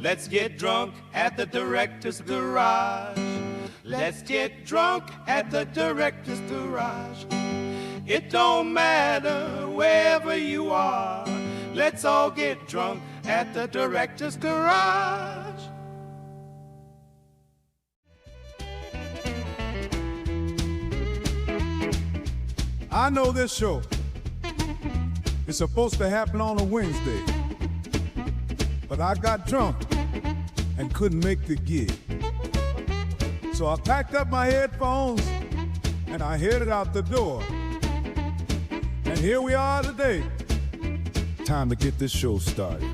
Let's get drunk at the director's garage. Let's get drunk at the director's garage. It don't matter wherever you are. Let's all get drunk at the director's garage. I know this show is supposed to happen on a Wednesday, but I got drunk and couldn't make the gig. So I packed up my headphones and I headed out the door. And here we are today. Time to get this show started.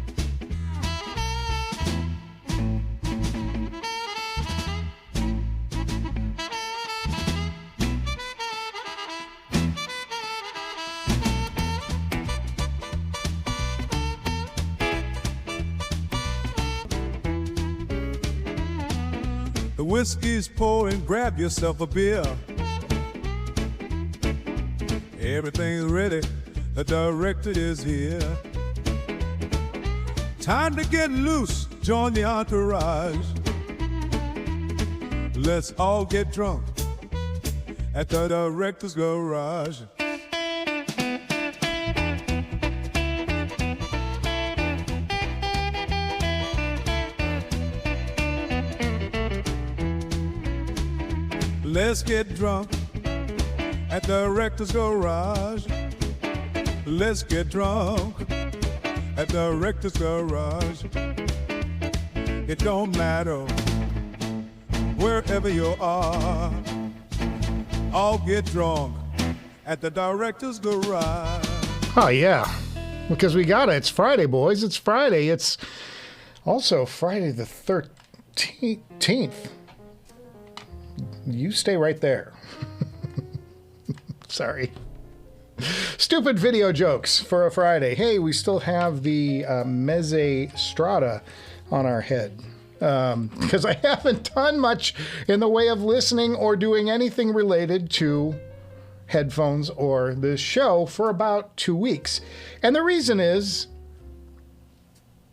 The whiskey's pouring, grab yourself a beer. Everything's ready, the director is here. Time to get loose, join the entourage. Let's all get drunk at the director's garage. Let's get drunk at the director's garage. Let's get drunk at the director's garage. It don't matter wherever you are. All get drunk at the director's garage. Oh, yeah, because we got it. It's Friday, boys. It's Friday. It's also Friday the 13th. You stay right there. Sorry. Stupid video jokes for a Friday. Hey, we still have the Meze Strata on our head. Because I haven't done much in the way of listening or doing anything related to headphones or this show for about 2 weeks. And the reason is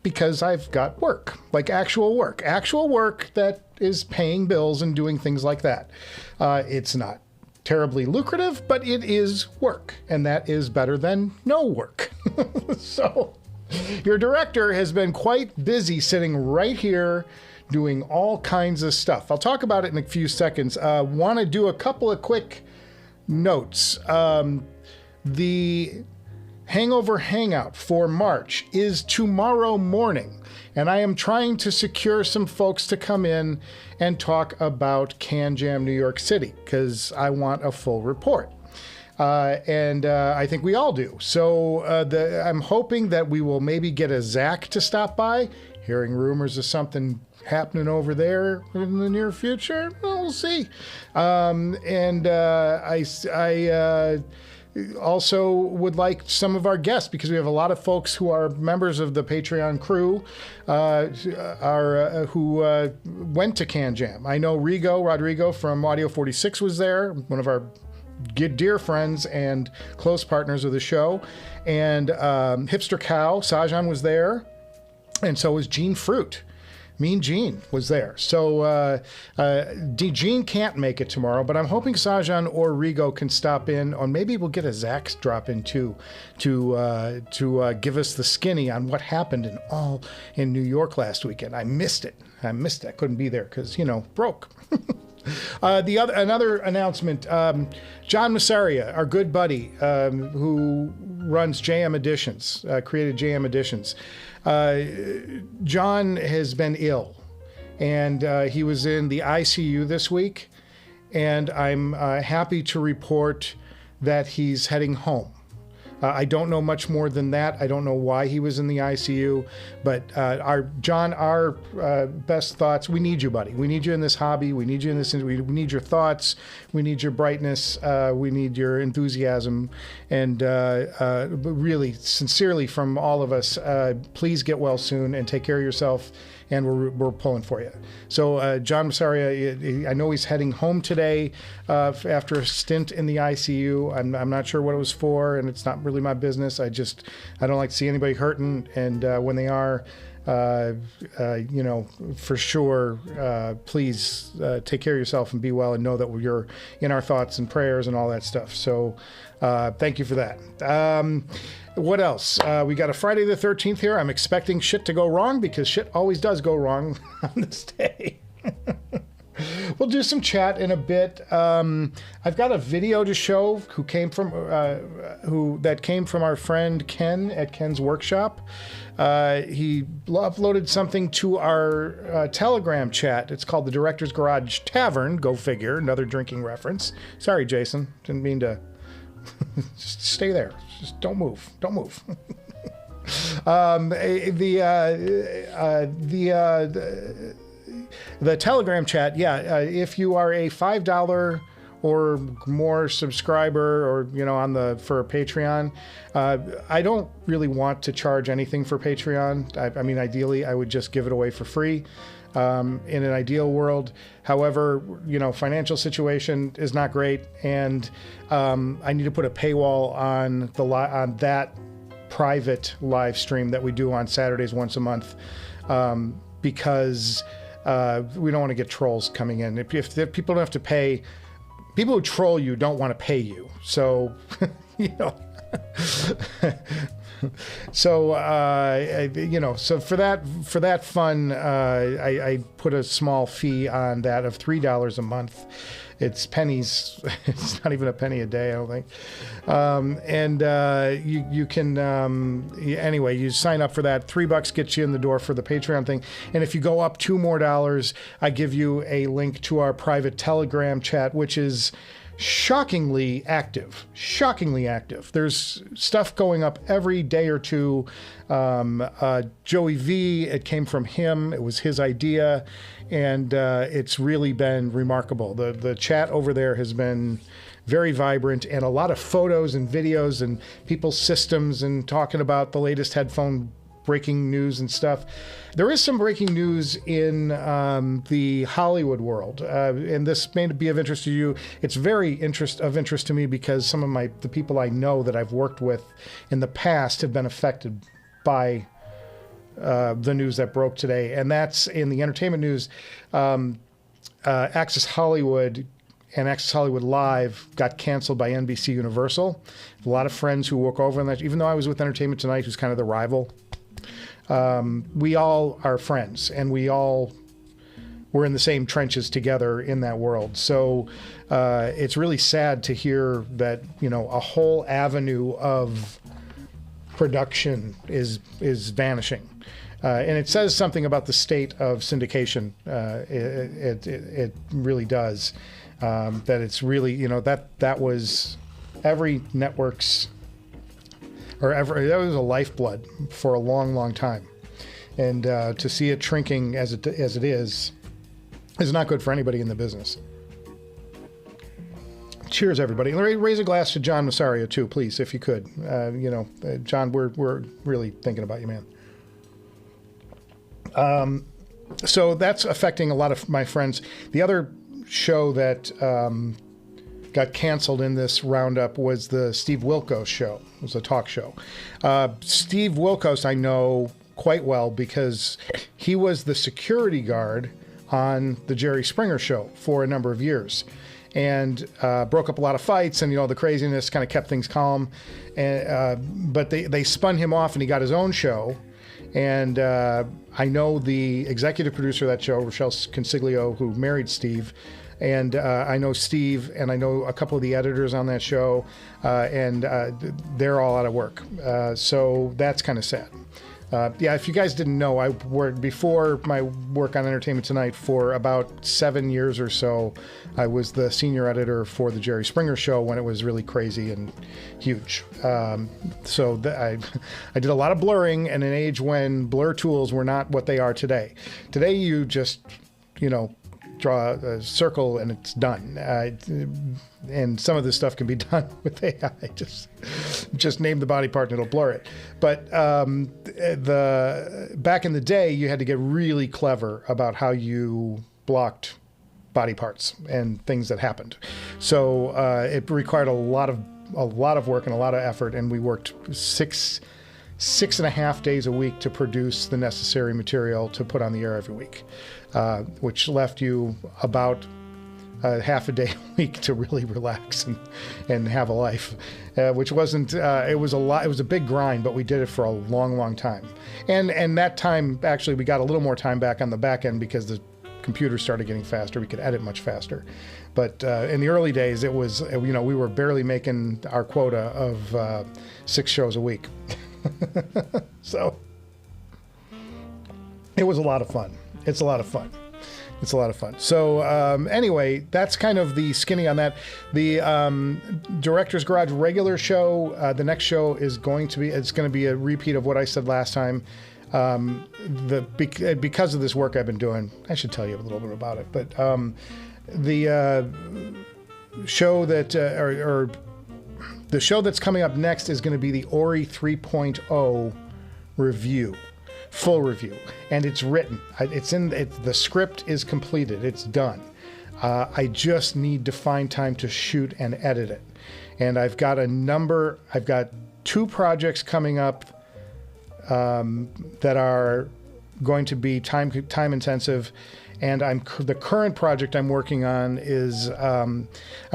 because I've got work, like actual work that is paying bills and doing things like that. It's not terribly lucrative, but it is work, and that is better than no work. So your director has been quite busy sitting right here doing all kinds of stuff. I'll talk about it in a few seconds. Want to do a couple of quick notes. The Hangover Hangout for March is tomorrow morning, and I am trying to secure some folks to come in and talk about Can Jam New York City, because I want a full report. And I think we all do. So I'm hoping that we will maybe get a Zach to stop by. Hearing rumors of something happening over there in the near future. Well, we'll see. I also would like some of our guests, because we have a lot of folks who are members of the Patreon crew who went to Can Jam. I know Rodrigo from Audio 46 was there, one of our dear friends and close partners of the show. And Hipster Cow, Sajan was there, and so was Gene Fruit. Mean Gene was there. So Gene can't make it tomorrow, but I'm hoping Sajan or Rigo can stop in, or maybe we'll get a Zach's drop in too, to give us the skinny on what happened in New York last weekend. I missed it. I couldn't be there because, broke. Another announcement, John Massaria, our good buddy, who runs JM Editions, created JM Editions. John has been ill, and he was in the ICU this week, and I'm happy to report that he's heading home. I don't know much more than that. I don't know why he was in the ICU, but our best thoughts. We need you, buddy. We need you in this hobby. We need you in this. We need your thoughts. We need your brightness. We need your enthusiasm. And really, sincerely, from all of us, please get well soon and take care of yourself. And we're pulling for you. So John Massaria, I know he's heading home today after a stint in the ICU. I'm not sure what it was for, and it's not really my business. I don't like to see anybody hurting, and when they are, you know, for sure, please take care of yourself and be well, and know that you're in our thoughts and prayers and all that stuff. So thank you for that. What else? We got a Friday the 13th here. I'm expecting shit to go wrong, because shit always does go wrong on this day. We'll do some chat in a bit. I've got a video to show that came from our friend Ken at Ken's workshop. He uploaded something to our Telegram chat. It's called the Director's Garage Tavern. Go figure, another drinking reference. Sorry, Jason, didn't mean to. Just stay there. Just don't move. Don't move. The Telegram chat, yeah. If you are a $5 or more subscriber, or you know, for Patreon, I don't really want to charge anything for Patreon. I mean, ideally, I would just give it away for free. In an ideal world, however, you know, financial situation is not great, and I need to put a paywall on that private live stream that we do on Saturdays once a month, because we don't want to get trolls coming in. If people don't have to pay, people who troll you don't want to pay you. So, you know. So you know, so for that fun, I put a small fee on that of $3 a month. It's pennies. It's not even a penny a day, I don't think. And you can anyway, you sign up for that. $3 gets you in the door for the Patreon thing. And if you go up $2 more, I give you a link to our private Telegram chat, which is shockingly active. There's stuff going up every day or two. Joey V, it came from him. It was his idea, and it's really been remarkable. The chat over there has been very vibrant, and a lot of photos and videos and people's systems, and talking about the latest headphone breaking news and stuff. There is some breaking news in the Hollywood world, and this may be of interest to you. It's very of interest to me, because some of the people I know that I've worked with in the past have been affected by the news that broke today, and that's in the entertainment news. Access Hollywood and Access Hollywood Live got canceled by NBC Universal. A lot of friends who work over on that, even though I was with Entertainment Tonight, who's kind of the rival. We all are friends, and we all were in the same trenches together in that world. So it's really sad to hear that, you know, a whole avenue of production is vanishing. And it says something about the state of syndication. It really does. That it's really, you know, that was every network's, that was a lifeblood for a long, long time. And to see it shrinking as it is not good for anybody in the business. Cheers, everybody. Raise a glass to John Massario, too, please, if you could. You know, John, we're really thinking about you, man. So that's affecting a lot of my friends. The other show that got canceled in this roundup was the Steve Wilkos show. It was a talk show. Steve Wilkos I know quite well, because he was the security guard on the Jerry Springer show for a number of years, and broke up a lot of fights, and, you know, the craziness kind of kept things calm. And but they spun him off, and he got his own show. And I know the executive producer of that show, Rochelle Consiglio, who married Steve. And I know Steve, and I know a couple of the editors on that show, and they're all out of work. So that's kind of sad. Yeah, if you guys didn't know, I worked before my work on Entertainment Tonight for about 7 years or so. I was the senior editor for the Jerry Springer show when it was really crazy and huge. So I did a lot of blurring in an age when blur tools were not what they are today. Today, you just, you know, draw a circle and it's done. And some of this stuff can be done with AI. Just name the body part and it'll blur it. But back in the day, you had to get really clever about how you blocked body parts and things that happened. So it required a lot of work and a lot of effort. And we worked 6 6.5 days a week to produce the necessary material to put on the air every week, which left you about half a day a week to really relax and have a life, which wasn't, it was a big grind, but we did it for a long, long time. And that time, actually, we got a little more time back on the back end because the computer started getting faster. We could edit much faster. But in the early days, it was, we were barely making our quota of 6 shows a week. So it was a lot of fun. It's a lot of fun. It's a lot of fun. So anyway, that's kind of the skinny on that. The Director's Garage regular show, the next show is going to be a repeat of what I said last time. Because of this work I've been doing, I should tell you a little bit about it. But the show that, or the show that's coming up next is going to be the Ori 3.0 review. Full review, and it's written. The script is completed. It's done. I just need to find time to shoot and edit it. And I've got 2 projects coming up that are going to be time intensive. And the current project I'm working on is I'm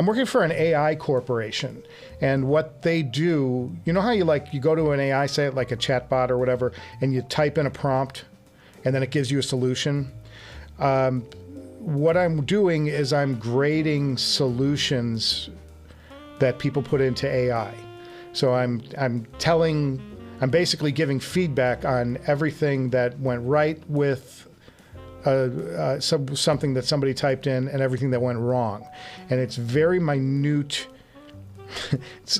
working for an AI corporation, and what they do, you know how you go to an AI site like a chatbot or whatever, and you type in a prompt, and then it gives you a solution. What I'm doing is I'm grading solutions that people put into AI. So I'm basically giving feedback on everything that went right with something that somebody typed in and everything that went wrong. And it's very minute.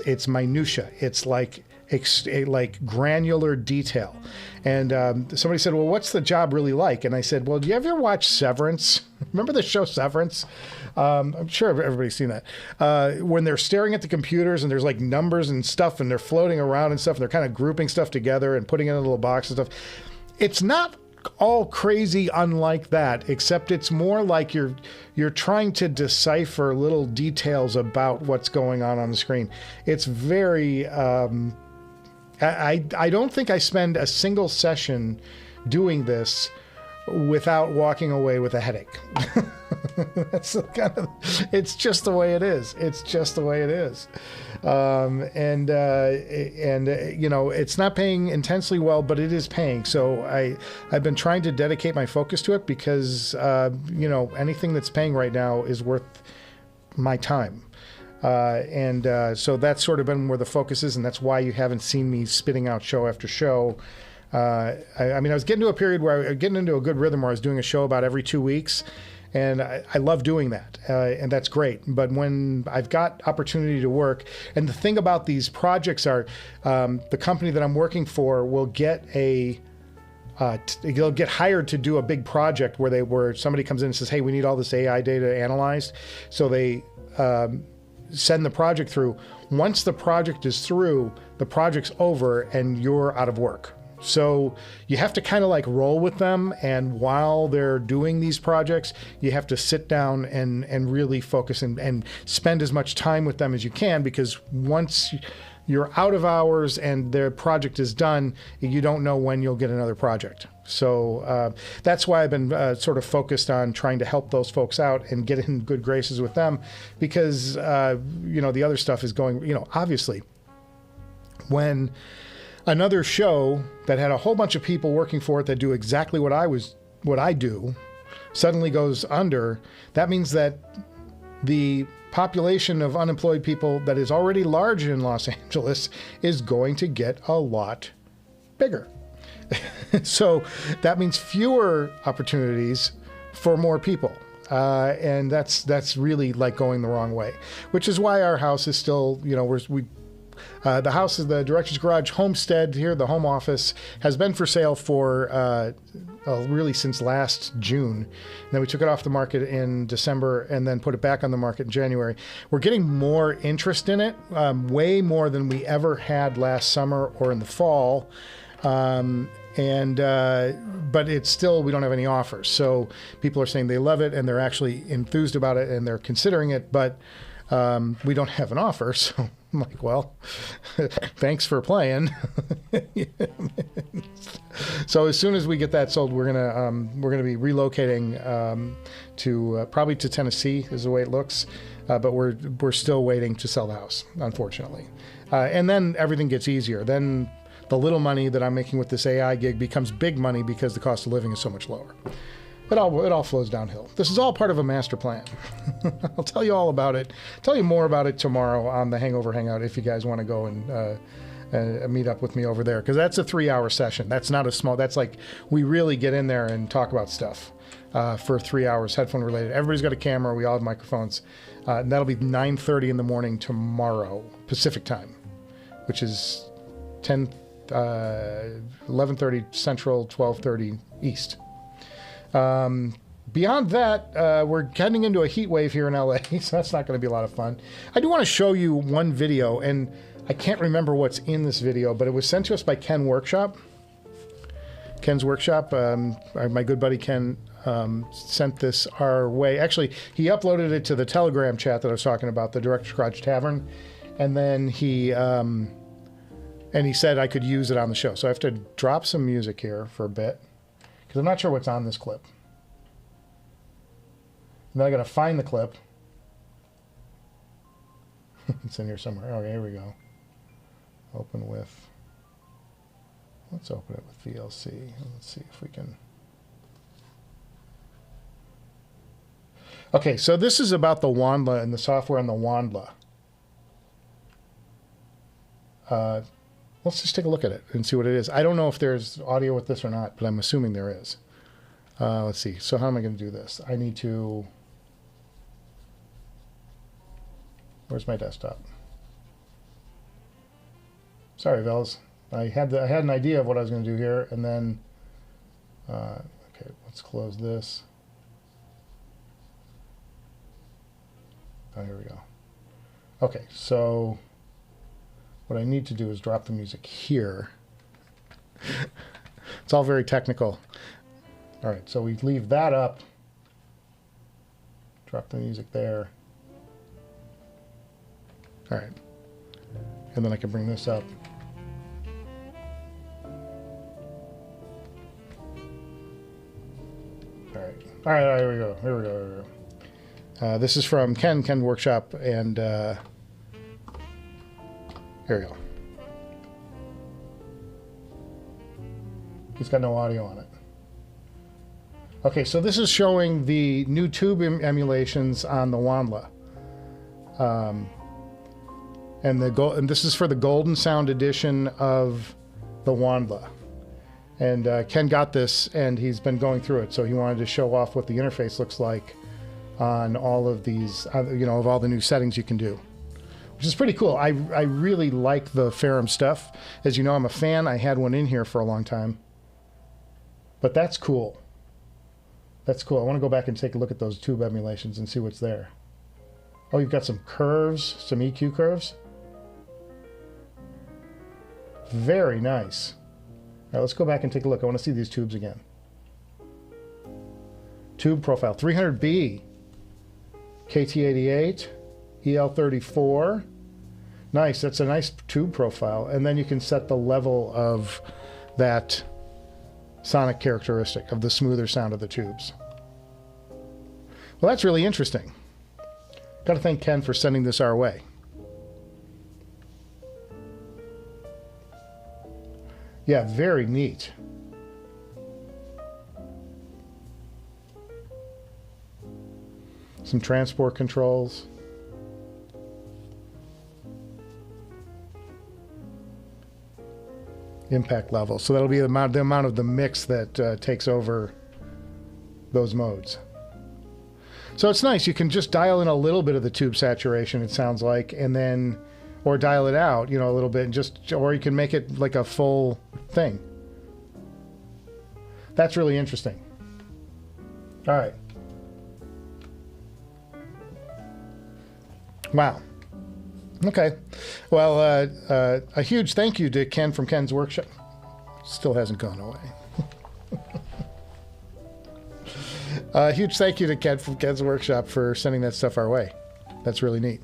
It's minutia. It's like granular detail. And somebody said, well, what's the job really like? And I said, well, do you ever watch Severance? Remember the show Severance? I'm sure everybody's seen that. When they're staring at the computers and there's like numbers and stuff and they're floating around and stuff and they're kind of grouping stuff together and putting it in a little box and stuff. It's not all crazy unlike that, except it's more like you're trying to decipher little details about what's going on the screen. It's very I don't think I spend a single session doing this without walking away with a headache. That's it's just the way it is. It's just the way it is. It's not paying intensely well, but it is paying. So I've been trying to dedicate my focus to it because, anything that's paying right now is worth my time. So that's sort of been where the focus is, and that's why you haven't seen me spitting out show after show. I was getting to a period where I was getting into a good rhythm where I was doing a show about every 2 weeks, and I love doing that, and that's great. But when I've got opportunity to work, and the thing about these projects are, the company that I'm working for will get they'll get hired to do a big project where somebody comes in and says, hey, we need all this AI data analyzed. So they send the project through. Once the project is through, the project's over and you're out of work. So you have to kind of like roll with them, and while they're doing these projects, you have to sit down and really focus and spend as much time with them as you can, because once you're out of hours and their project is done, you don't know when you'll get another project. So that's why I've been sort of focused on trying to help those folks out and get in good graces with them, because the other stuff is going, obviously when another show that had a whole bunch of people working for it that do exactly what I do suddenly goes under, that means that the population of unemployed people that is already large in Los Angeles is going to get a lot bigger. So that means fewer opportunities for more people. And that's really like going the wrong way, which is why our house is still, the house is the Director's Garage homestead here. The home office has been for sale for really since last June. And then we took it off the market in December and then put it back on the market in January. We're getting more interest in it, way more than we ever had last summer or in the fall. But it's still, we don't have any offers. So people are saying they love it and they're actually enthused about it and they're considering it, but we don't have an offer. So I'm like, well, thanks for playing. So as soon as we get that sold, we're gonna be relocating to probably to Tennessee is the way it looks, but we're still waiting to sell the house, unfortunately. And then everything gets easier. Then the little money that I'm making with this AI gig becomes big money because the cost of living is so much lower. It all flows downhill. This is all part of a master plan. I'll tell you all about it. Tell you more about it tomorrow on the Hangover Hangout if you guys want to go and meet up with me over there, because that's a 3-hour session. That's not a small. That's like we really get in there and talk about stuff for 3 hours, headphone related. Everybody's got a camera. We all have microphones. And that'll be 9:30 in the morning tomorrow Pacific time, which is 11:30 Central, 12:30 East. Beyond that, we're getting into a heat wave here in LA, so that's not going to be a lot of fun. I do want to show you one video, and I can't remember what's in this video, but it was sent to us by Ken Workshop. Ken's Workshop, my good buddy Ken sent this our way. Actually, he uploaded it to the Telegram chat that I was talking about, the Director's Garage Tavern, and then he said I could use it on the show. So I have to drop some music here for a bit, because I'm not sure what's on this clip. And then I got to find the clip. It's in here somewhere. Okay, here we go. Open with. Let's open it with VLC. Let's see if we can. Okay, so this is about the Wandla and the software on the Wandla. Let's just take a look at it and see what it is. I don't know if there's audio with this or not, but I'm assuming there is. Let's see. So how am I going to do this? I need to... Where's my desktop? Sorry, Vels. I had an idea of what I was going to do here, and then... okay, let's close this. Oh, here we go. Okay, so... what I need to do is drop the music here. It's all very technical. All right, so we leave that up. Drop the music there. All right. And then I can bring this up. All right. All right, here we go. Here we go. Here we go. This is from Ken Workshop, and here we go. It's got no audio on it. Okay, so this is showing the new tube emulations on the Wandla. And this is for the Golden Sound edition of the Wandla. And Ken got this, and he's been going through it, so he wanted to show off what the interface looks like on all of these, of all the new settings you can do, which is pretty cool. I really like the Ferrum stuff. As you know, I'm a fan. I had one in here for a long time. But that's cool. That's cool. I want to go back and take a look at those tube emulations and see what's there. Oh, you've got some curves, some EQ curves. Very nice. All right, let's go back and take a look. I want to see these tubes again. Tube profile, 300B, KT88, EL34. Nice, that's a nice tube profile. And then you can set the level of that sonic characteristic of the smoother sound of the tubes. Well, that's really interesting. Got to thank Ken for sending this our way. Yeah, very neat. Some transport controls. Impact level. So that'll be the amount of the mix that takes over those modes. So it's nice. You can just dial in a little bit of the tube saturation, it sounds like, and then, or dial it out, a little bit, and or you can make it like a full thing. That's really interesting. All right. Wow. Okay. Well, a huge thank you to Ken from Ken's Workshop. Still hasn't gone away. A huge thank you to Ken from Ken's Workshop for sending that stuff our way. That's really neat.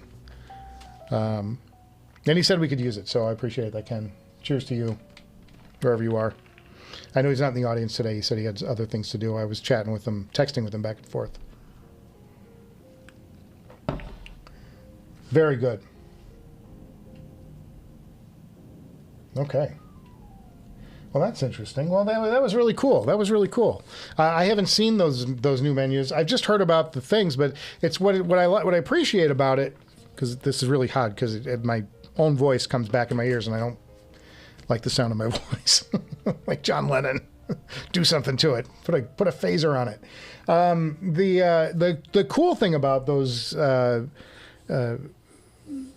And he said we could use it, so I appreciate that, Ken. Cheers to you, wherever you are. I know he's not in the audience today. He said he had other things to do. I was chatting with him, texting with him back and forth. Very good. Okay. Well, that's interesting. Well, that was really cool. That was really cool. I haven't seen those new menus. I've just heard about the things, but it's what I appreciate about it, because this is really hot, because my own voice comes back in my ears, and I don't like the sound of my voice. Like John Lennon. Do something to it. Put a phaser on it. The cool thing about those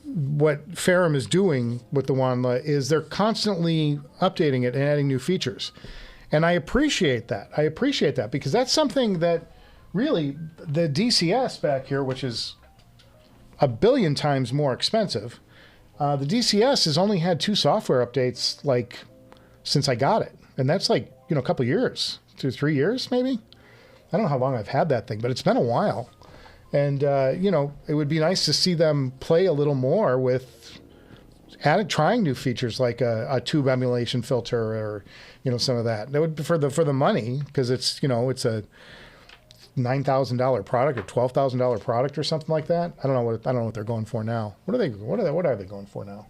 what Ferrum is doing with the Wanla is they're constantly updating it and adding new features. And I appreciate that. I appreciate that, because that's something that really the DCS back here, which is a billion times more expensive, the DCS has only had 2 software updates like since I got it. And that's like, a couple years, 2 or 3 years maybe. I don't know how long I've had that thing, but it's been a while. And, it would be nice to see them play a little more with trying new features like a tube emulation filter or, some of that. That would be for the money, because it's, it's a $9,000 product or $12,000 product or something like that. I don't know what they're going for now. What are they going for now?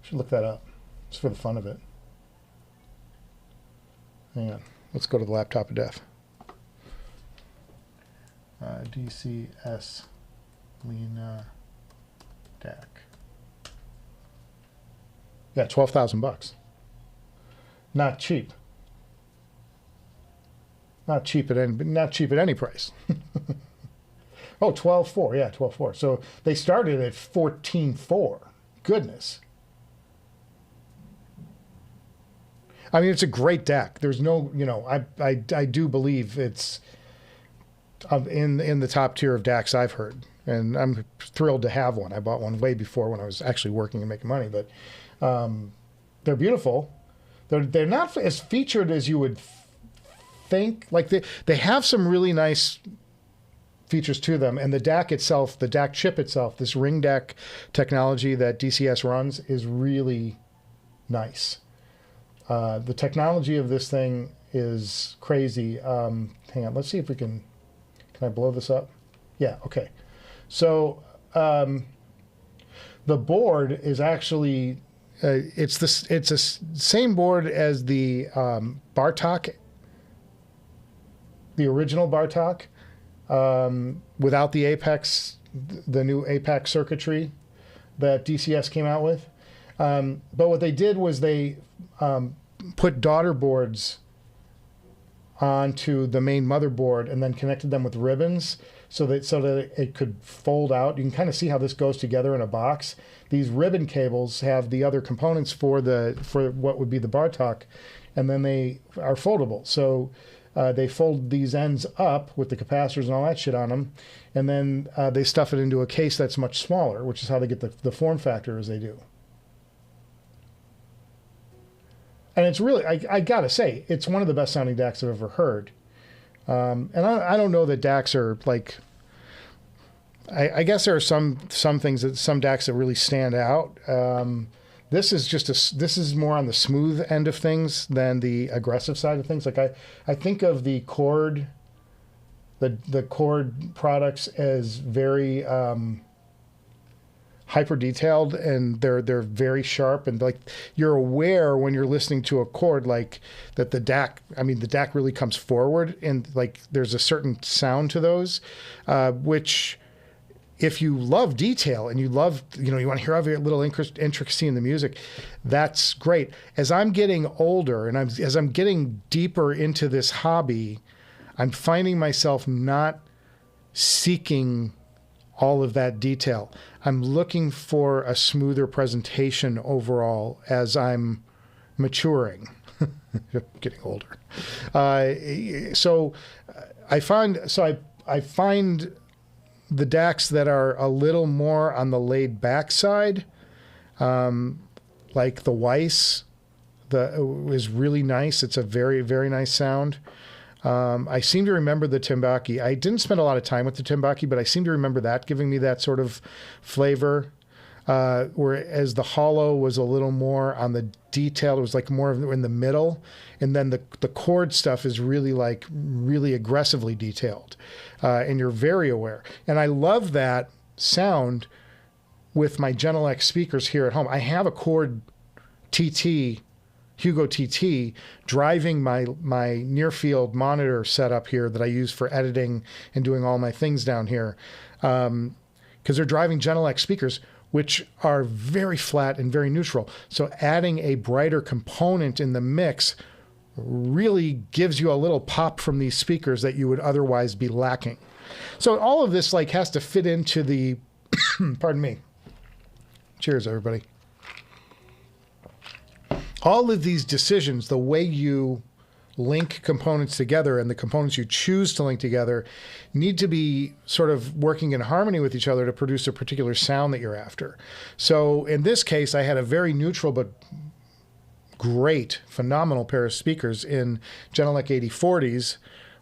Should look that up. Just for the fun of it. Hang on. Let's go to the laptop of death. DCS Lena DAC. Yeah, $12,000. Not cheap. Not cheap at any price. Oh, 12.4. Yeah, 12.4. So they started at 14.4. Goodness. I mean, it's a great DAC. There's no, I do believe it's in the top tier of DACs I've heard, and I'm thrilled to have one. I bought one way before when I was actually working and making money, but they're beautiful. They're not as featured as you would think. Like they have some really nice features to them, and the DAC itself, the DAC chip itself, this ring DAC technology that DCS runs is really nice. The technology of this thing is crazy. Hang on, let's see if we can I blow this up? Yeah, okay. So the board is actually, it's a same board as the Bartok, the original Bartok, without the Apex, the new Apex circuitry that DCS came out with. But what they did was they put daughter boards onto the main motherboard and then connected them with ribbons so that it could fold out. You can kind of see how this goes together in a box. These ribbon cables have the other components for what would be the Bartok, and then they are foldable. So they fold these ends up with the capacitors and all that shit on them, and then they stuff it into a case that's much smaller, which is how they get the form factor as they do. And it's really, I gotta say, it's one of the best sounding DACs I've ever heard. And I don't know that DACs are like, I guess there are some things that some DACs that really stand out. This is more on the smooth end of things than the aggressive side of things. Like I think of the Chord, the Chord products as very hyper detailed, and they're very sharp, and like you're aware when you're listening to a chord like that the DAC really comes forward, and like there's a certain sound to those, which if you love detail and you love, you want to hear every little intricacy in the music, that's great. As I'm getting older and as I'm getting deeper into this hobby, I'm finding myself not seeking all of that detail. I'm looking for a smoother presentation overall as I'm maturing, getting older. So I find the DACs that are a little more on the laid back side, like the Weiss, is really nice. It's a very, very nice sound. I seem to remember the Timbaki. I didn't spend a lot of time with the Timbaki, but I seem to remember that giving me that sort of flavor. whereas the hollow was a little more on the detailed. It was like more in the middle, and then the chord stuff is really like really aggressively detailed, and you're very aware. And I love that sound with my Genelex speakers here at home. I have a Chord TT, Hugo TT, driving my near field monitor setup here that I use for editing and doing all my things down here, because they're driving Genelex speakers, which are very flat and very neutral. So adding a brighter component in the mix really gives you a little pop from these speakers that you would otherwise be lacking. So all of this like has to fit into the, pardon me. Cheers, everybody. All of these decisions, the way you link components together and the components you choose to link together need to be sort of working in harmony with each other to produce a particular sound that you're after. So in this case, I had a very neutral but great, phenomenal pair of speakers in Genelec 8040s,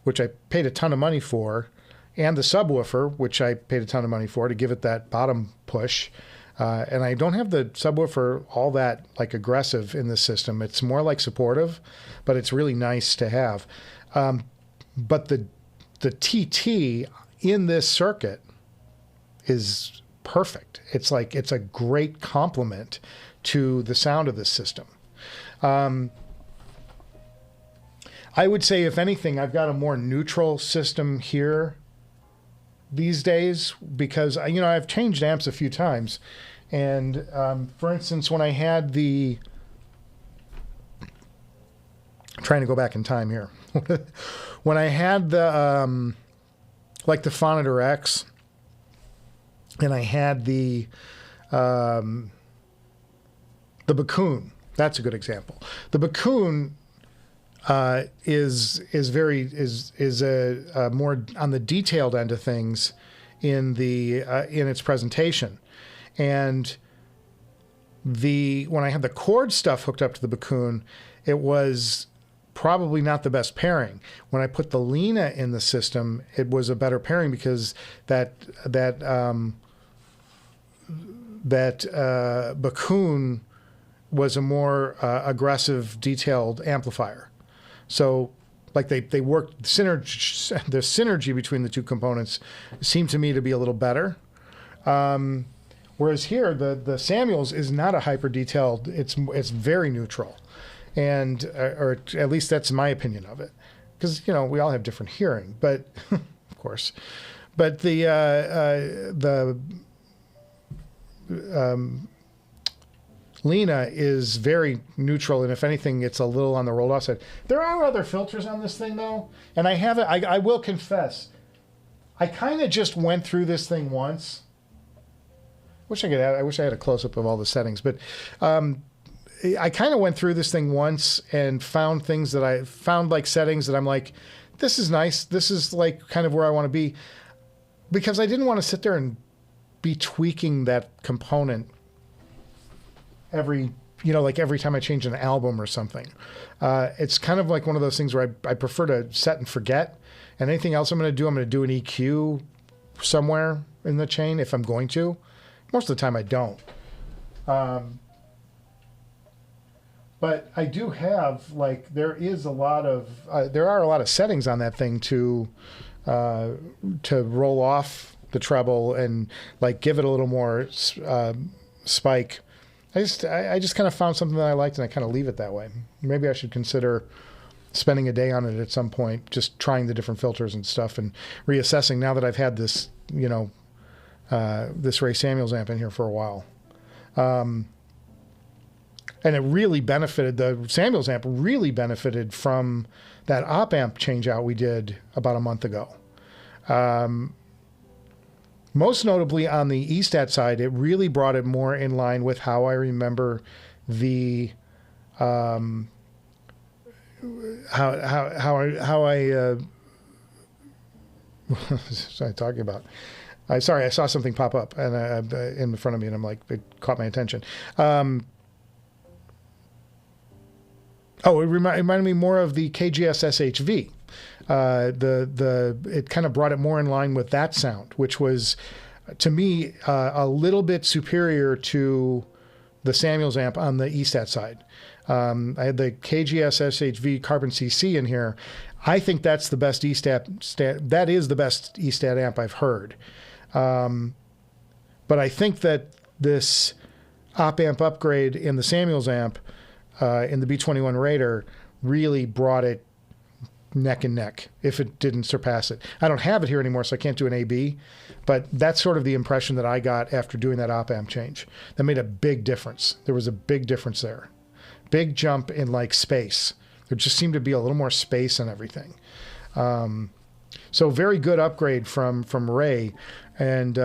which I paid a ton of money for, and the subwoofer, which I paid a ton of money for to give it that bottom push. And I don't have the subwoofer all that like aggressive in this system. It's more like supportive, but it's really nice to have. But the TT in this circuit is perfect. It's like, it's a great complement to the sound of this system. I would say, if anything, I've got a more neutral system here these days, because you know, I've changed amps a few times, and for instance, when I had the, trying to go back in time here, when I had the like the Phonitor X, and I had the Bakun. That's a good example. The Bakun is a more on the detailed end of things in the in its presentation, and when I had the chord stuff hooked up to the Bakun, it was probably not the best pairing. When I put the Lena in the system, it was a better pairing because that Bakun was a more aggressive, detailed amplifier. So, like they worked, the synergy between the two components seemed to me to be a little better. Whereas here, the Samuels is not a hyper detailed. It's very neutral, and or at least that's my opinion of it. Because you know we all have different hearing, but of course, but the Lena is very neutral, and if anything, it's a little on the rolled off side. There are other filters on this thing, though, and I will confess, I kind of just went through this thing once. I wish I had a close-up of all the settings, but I kind of went through this thing once and found things that I found, like settings that I'm like, this is nice. This is like kind of where I want to be, because I didn't want to sit there and be tweaking that component every time I change an album or something. It's kind of like one of those things where I prefer to set and forget, and anything else I'm going to do an EQ somewhere in the chain if I'm going to. Most of the time I don't. But I do have, like, there are a lot of settings on that thing to roll off the treble and like give it a little more spike. I just kind of found something that I liked, and I kind of leave it that way. Maybe I should consider spending a day on it at some point, just trying the different filters and stuff and reassessing now that I've had this, this Ray Samuels amp in here for a while. And it really benefited, the Samuels amp really benefited from that op amp change out we did about a month ago. Most notably on the ESTAT side, it really brought it more in line with how I remember the how I what was I talking about? Sorry, I saw something pop up and in front of me, and I'm like, it caught my attention. It reminded me more of the KGS SHV. It kind of brought it more in line with that sound, which was to me, a little bit superior to the Samuels amp on the ESTAT side. I had the KGS SHV Carbon CC in here. I think that's the best that is the best ESTAT amp I've heard. But I think that this op-amp upgrade in the Samuels amp, in the B21 Raider, really brought it neck and neck, if it didn't surpass it. I don't have it here anymore, so I can't do an A/B, but that's sort of the impression that I got after doing that op-amp change. That made a big difference. There was a big difference there. Big jump in like space. There just seemed to be a little more space and everything. So very good upgrade from Ray, and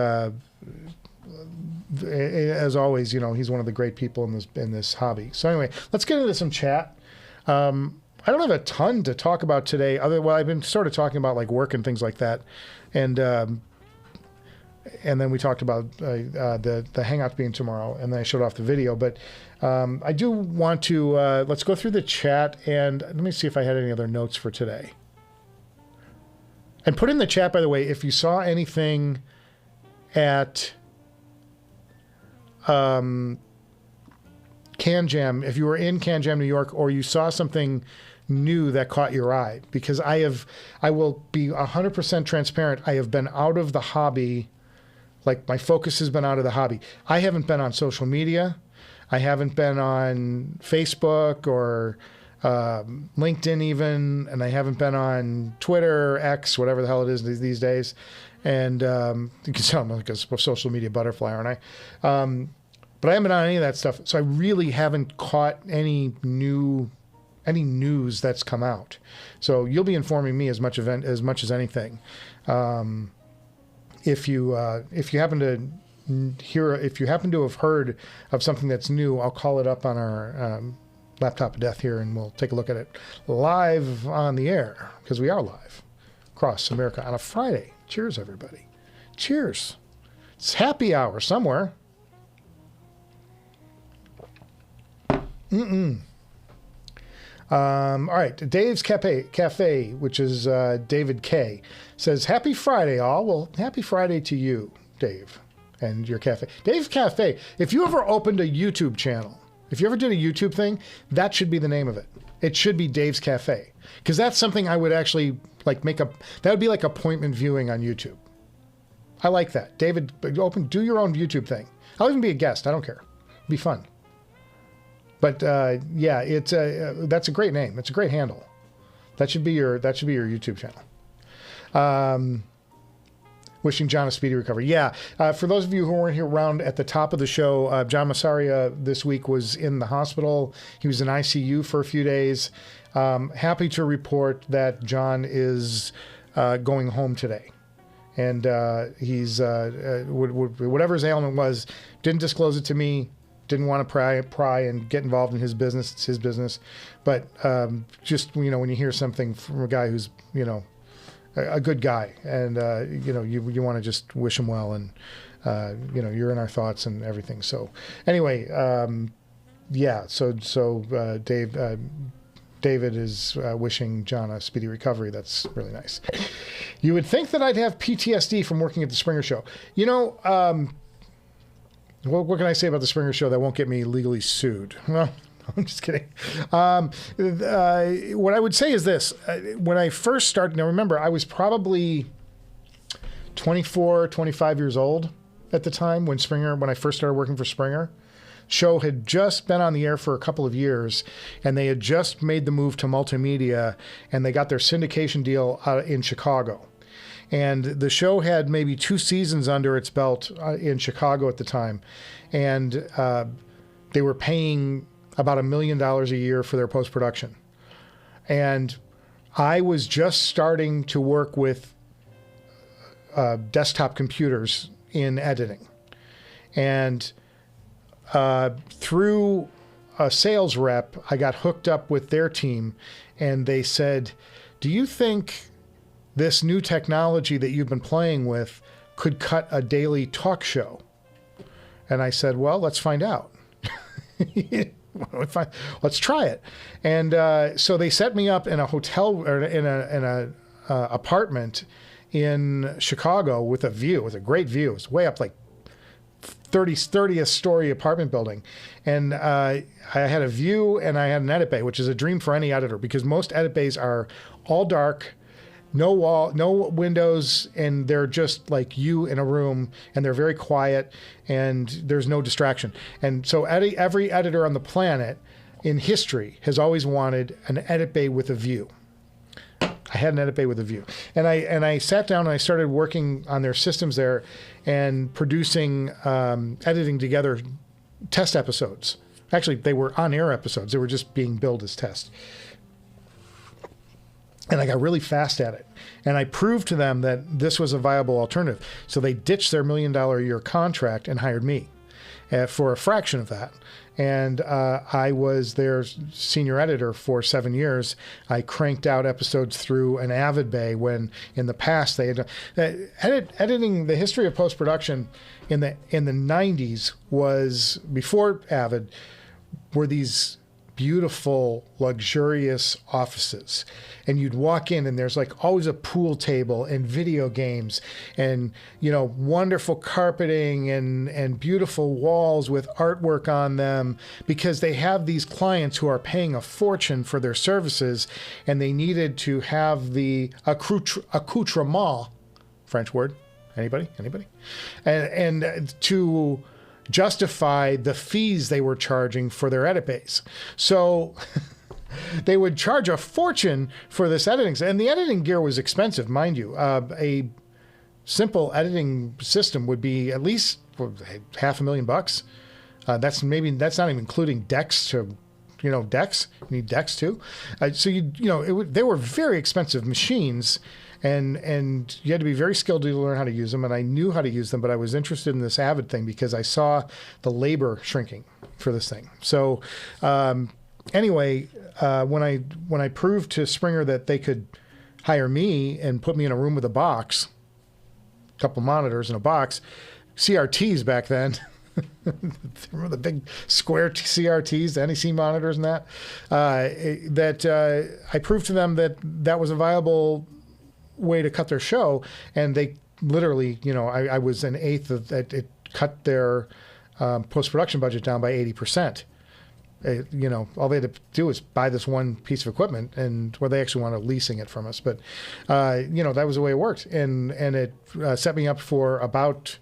as always, you know, he's one of the great people in this hobby. So anyway, let's get into some chat. I don't have a ton to talk about today. Well, I've been sort of talking about like work and things like that, and then we talked about the Hangout being tomorrow, and then I showed off the video. But I do want to let's go through the chat, and let me see if I had any other notes for today. And put in the chat, by the way, if you saw anything at Can Jam, if you were in Can Jam New York, or you saw something new that caught your eye, because I will be 100% transparent. I have been out of the hobby. Like, my focus has been out of the hobby. I haven't been on social media. I haven't been on Facebook or LinkedIn even, and I haven't been on Twitter, X, whatever the hell it is these days. And you can tell I'm like a social media butterfly, aren't I? But I haven't been on any of that stuff, so I really haven't caught any news that's come out. So you'll be informing me as much as anything. If you happen to have heard of something that's new, I'll call it up on our laptop of death here, and we'll take a look at it live on the air, because we are live across America on a Friday. Cheers, everybody. Cheers. It's happy hour somewhere. All right, Dave's Cafe, which is David K, says, "Happy Friday, all." Well, happy Friday to you, Dave, and your cafe. Dave's Cafe. If you ever opened a YouTube channel, if you ever did a YouTube thing, that should be the name of it. It should be Dave's Cafe, because that's something I would actually like that would be like appointment viewing on YouTube. I like that. David, do your own YouTube thing. I'll even be a guest. I don't care. It'll be fun. But yeah, that's a great name. It's a great handle. That should be your YouTube channel. Wishing John a speedy recovery. Yeah, for those of you who weren't here around at the top of the show, John Massaria this week was in the hospital. He was in ICU for a few days. Happy to report that John is going home today. And he's, whatever his ailment was, didn't disclose it to me. Didn't want to pry and get involved in his business. It's his business. But just, you know, when you hear something from a guy who's, you know, a good guy, and, you know, you want to just wish him well, and, you know, you're in our thoughts and everything. So anyway, yeah, so David is wishing John a speedy recovery. That's really nice. You would think that I'd have PTSD from working at the Springer Show. You know, what can I say about the Springer Show that won't get me legally sued? Well, I'm just kidding. What I would say is this. When I first started, now remember, I was probably 24, 25 years old at the time when I first started working for Springer. Show had just been on the air for a couple of years, and they had just made the move to multimedia, and they got their syndication deal in Chicago. And the show had maybe 2 seasons under its belt in Chicago at the time. And they were paying about $1 million a year for their post-production. And I was just starting to work with desktop computers in editing. And through a sales rep, I got hooked up with their team, and they said, "Do you think this new technology that you've been playing with could cut a daily talk show?" And I said, "Well, let's find out." Let's try it. And so they set me up in a hotel, or in a apartment in Chicago with a view, with a great view. It was way up like 30th story apartment building. And I had a view and I had an edit bay, which is a dream for any editor because most edit bays are all dark, no wall, no windows, and they're just like you in a room, and they're very quiet, and there's no distraction. And so every editor on the planet in history has always wanted an edit bay with a view. I had an edit bay with a view. And I sat down and I started working on their systems there and producing, editing together test episodes. Actually, they were on-air episodes. They were just being billed as tests. And I got really fast at it. And I proved to them that this was a viable alternative. So they ditched their $1 million a year contract and hired me for a fraction of that. And I was their senior editor for 7 years. I cranked out episodes through an Avid Bay when in the past they had editing. The history of post-production in the 90s was, before Avid, were these beautiful, luxurious offices. And you'd walk in and there's like always a pool table and video games and, you know, wonderful carpeting and beautiful walls with artwork on them, because they have these clients who are paying a fortune for their services and they needed to have the accoutrement, French word, anybody? And to justify the fees they were charging for their edit bays. So they would charge a fortune for this editing. And the editing gear was expensive, mind you. A simple editing system would be at least $500,000. That's not even including decks to, you know, decks. You need decks too. They were very expensive machines. And you had to be very skilled to learn how to use them, and I knew how to use them, but I was interested in this Avid thing because I saw the labor shrinking for this thing. So anyway, when I proved to Springer that they could hire me and put me in a room with a box, a couple monitors in a box, CRTs back then, remember the big square CRTs, the NEC monitors and that, I proved to them that that was a viable way to cut their show, and they literally, you know, I was an eighth of that. It cut their post-production budget down by 80%. You know, all they had to do was buy this one piece of equipment, and they actually wound up leasing it from us. But you know, that was the way it worked, and it set me up for about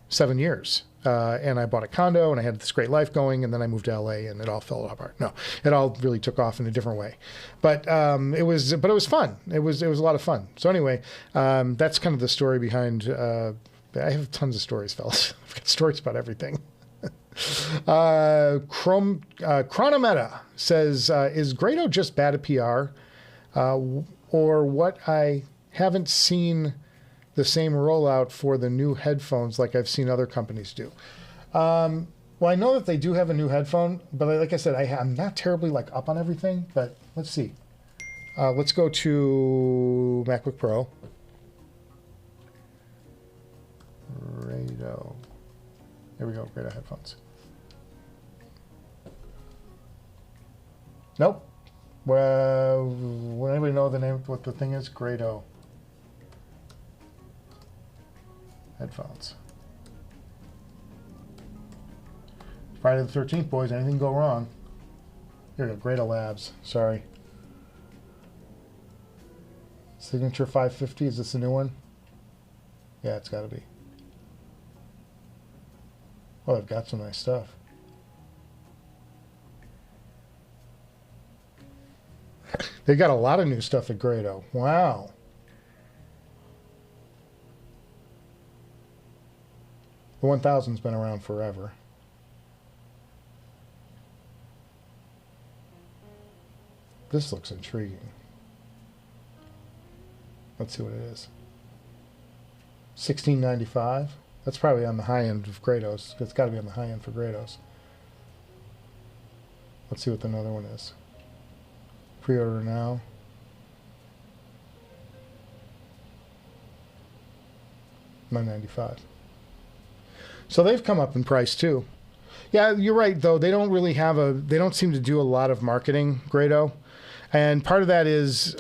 7 years. And I bought a condo, and I had this great life going, and then I moved to LA, and it all fell apart. No, it all really took off in a different way, but it was fun. It was a lot of fun. So anyway, that's kind of the story behind. I have tons of stories, fellas. I've got stories about everything. Chronometa says, "Is Grado just bad at PR, or what? I haven't seen the same rollout for the new headphones like I've seen other companies do." Well, I know that they do have a new headphone, but like I said, I'm not terribly like up on everything, but let's see. Let's go to MacBook Pro. Grado. There we go, Grado headphones. Nope. Well, would anybody know the name, what the thing is? Grado headphones. Friday the 13th, boys. Anything go wrong? Here we go. Grado Labs. Sorry. Signature 550. Is this a new one? Yeah, it's got to be. Well, they've got some nice stuff. They got a lot of new stuff at Grado. Wow. The 1000's been around forever. This looks intriguing. Let's see what it is. $16.95. That's probably on the high end of Grados. It's got to be on the high end for Grados. Let's see what another one is. Pre-order now. $9.95. So they've come up in price too. Yeah, you're right though. They don't really have they don't seem to do a lot of marketing, Grado. And part of that is,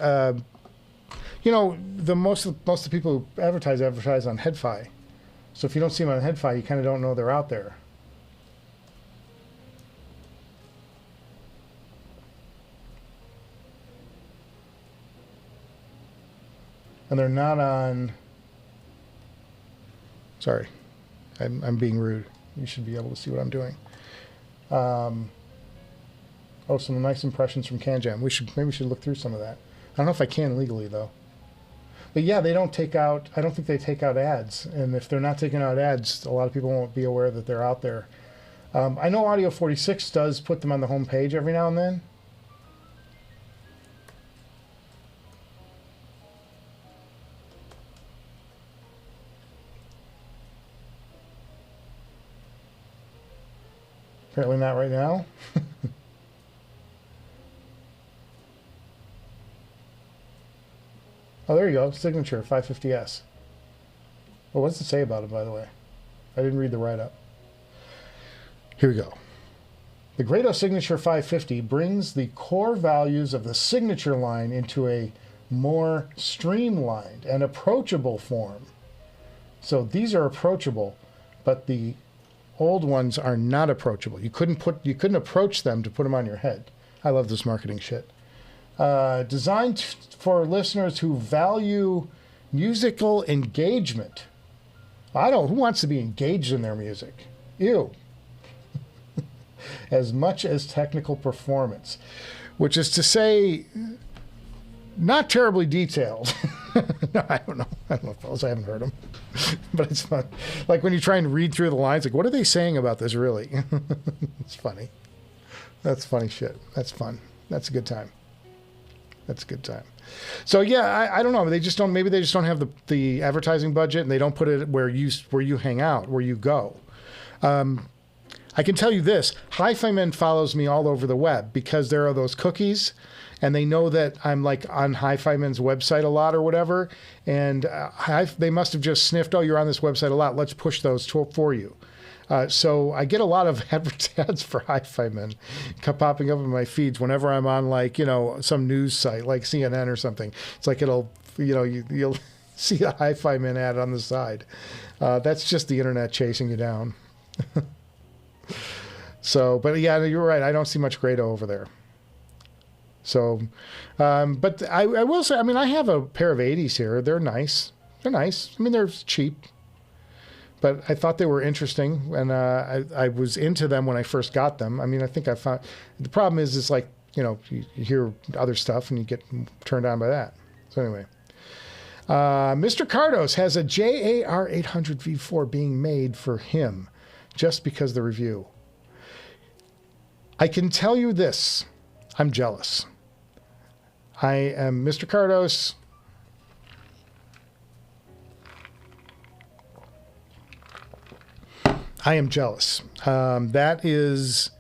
You know, most of the people who advertise on HeadFi. So if you don't see them on HeadFi, you kind of don't know they're out there. And they're not on. Sorry, I'm being rude. You should be able to see what I'm doing. Oh, some nice impressions from CanJam. Maybe we should look through some of that. I don't know if I can legally though. But yeah, they don't take out. I don't think they take out ads. And if they're not taking out ads, a lot of people won't be aware that they're out there. I know Audio 46 does put them on the home page every now and then. Apparently not right now. Oh, there you go. Signature 550S. Well, what does it say about it, by the way? I didn't read the write-up. Here we go. The Grado Signature 550 brings the core values of the signature line into a more streamlined and approachable form. So these are approachable, but the old ones are not approachable. You couldn't approach them to put them on your head. I love this marketing shit. Designed for listeners who value musical engagement. Who wants to be engaged in their music? Ew. As much as technical performance, which is to say, not terribly detailed. No, I don't know, fellas. I haven't heard them. But it's fun. Like when you try and read through the lines, like, what are they saying about this, really? It's funny. That's funny shit. That's fun. That's a good time. That's a good time. So yeah, I don't know. They just don't. Maybe they just don't have the advertising budget, and they don't put it where you hang out, where you go. I can tell you this: HiFiman follows me all over the web because there are those cookies, and they know that I'm like on HiFiman's website a lot or whatever, and they must have just sniffed. Oh, you're on this website a lot. Let's push those for you. So I get a lot of ads for HiFiman popping up in my feeds whenever I'm on, like, you know, some news site like CNN or something. It's like you'll see a HiFiman ad on the side. That's just the internet chasing you down. So, but yeah, you're right. I don't see much Grado over there. So, but I will say, I mean, I have a pair of 80s here. They're nice. They're nice. I mean, they're cheap. But I thought they were interesting, and I was into them when I first got them. I mean, I think I found... The problem is, it's like, you know, you hear other stuff and you get turned on by that. So anyway. Mr. Cardos has a JAR 800 V4 being made for him just because of the review. I can tell you this. I'm jealous. I am Mr. Cardos... I am jealous. That is